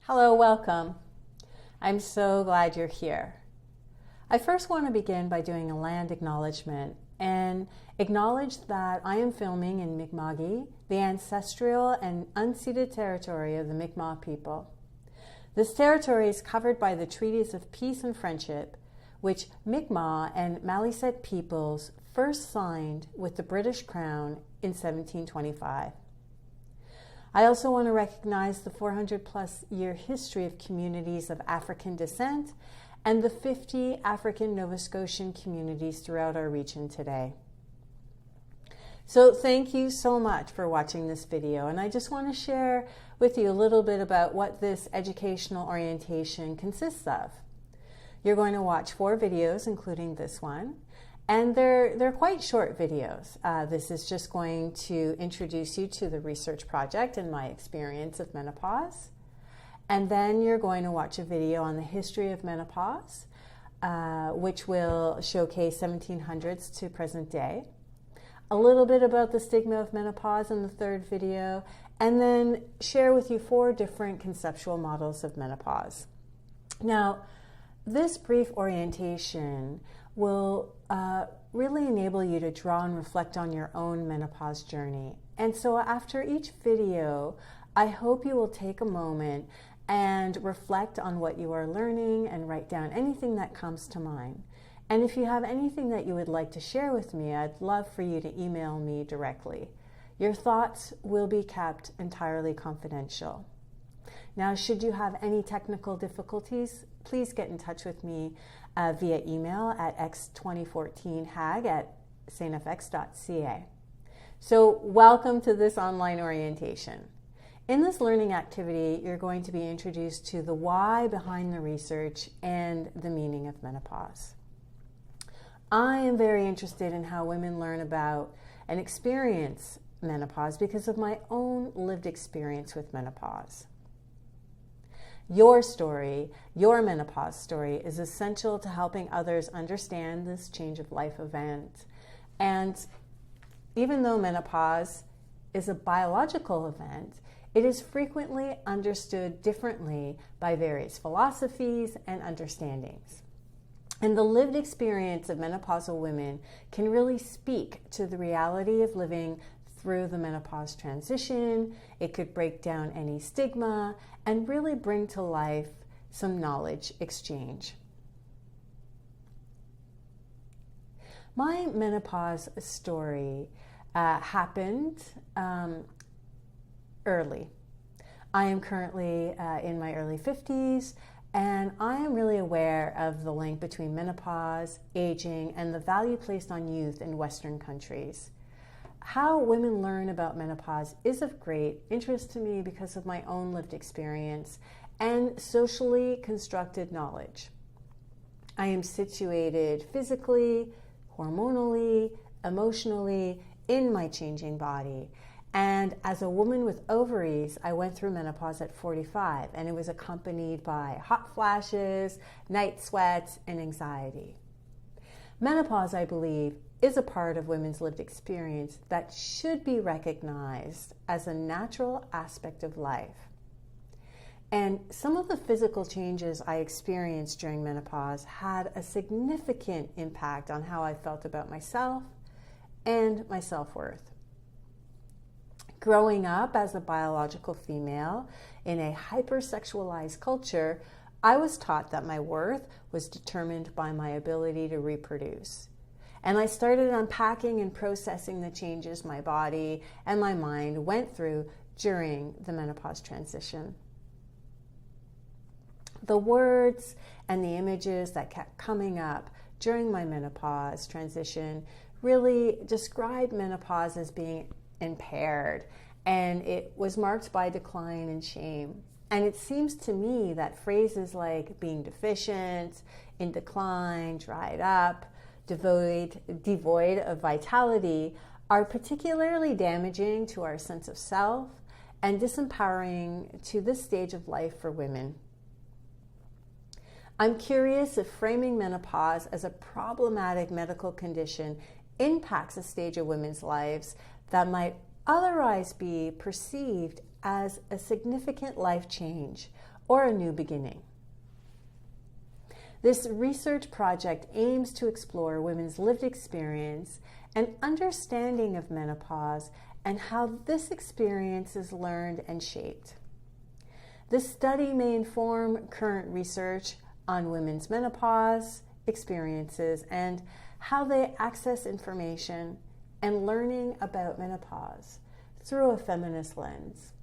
Hello, welcome. I'm so glad you're here. I first want to begin by doing a land acknowledgement and acknowledge that I am filming in Mi'kma'ki, the ancestral and unceded territory of the Mi'kmaq people. This territory is covered by the treaties of peace and friendship, which Mi'kmaq and Maliseet peoples first signed with the British Crown in 1725. I also want to recognize the 400-plus year history of communities of African descent and the 50 African Nova Scotian communities throughout our region today. So thank you so much for watching this video, and I just want to share with you a little bit about what this educational orientation consists of. You're going to watch 4 videos, including this one. And they're quite short videos. This is just going to introduce you to the research project and my experience of menopause. And then you're going to watch a video on the history of menopause, which will showcase 1700s to present day. A little bit about the stigma of menopause in the 3rd video, and then share with you 4 different conceptual models of menopause. Now, this brief orientation will really enable you to draw and reflect on your own menopause journey. And so after each video, I hope you will take a moment and reflect on what you are learning and write down anything that comes to mind. And if you have anything that you would like to share with me, I'd love for you to email me directly. Your thoughts will be kept entirely confidential. Now, should you have any technical difficulties, please get in touch with me via email at x2014hag@stfx.ca. So welcome to this online orientation. In this learning activity, you're going to be introduced to the why behind the research and the meaning of menopause. I am very interested in how women learn about and experience menopause because of my own lived experience with menopause. Your story, your menopause story, is essential to helping others understand this change of life event. And even though menopause is a biological event, it is frequently understood differently by various philosophies and understandings. And the lived experience of menopausal women can really speak to the reality of living through the menopause transition. It could break down any stigma and really bring to life some knowledge exchange. My menopause story happened early. I am currently in my early 50s, and I am really aware of the link between menopause, aging, and the value placed on youth in Western countries. How women learn about menopause is of great interest to me because of my own lived experience and socially constructed knowledge. I am situated physically, hormonally, emotionally in my changing body. And as a woman with ovaries, I went through menopause at 45, and it was accompanied by hot flashes, night sweats, and anxiety. Menopause, I believe, is a part of women's lived experience that should be recognized as a natural aspect of life. And some of the physical changes I experienced during menopause had a significant impact on how I felt about myself and my self-worth. Growing up as a biological female in a hypersexualized culture, I was taught that my worth was determined by my ability to reproduce. And I started unpacking and processing the changes my body and my mind went through during the menopause transition. The words and the images that kept coming up during my menopause transition really described menopause as being impaired, and it was marked by decline and shame. And it seems to me that phrases like being deficient, in decline, dried up, devoid of vitality are particularly damaging to our sense of self and disempowering to this stage of life for women. I'm curious if framing menopause as a problematic medical condition impacts a stage of women's lives that might otherwise be perceived as a significant life change or a new beginning. This research project aims to explore women's lived experience and understanding of menopause and how this experience is learned and shaped. This study may inform current research on women's menopause experiences and how they access information and learning about menopause through a feminist lens.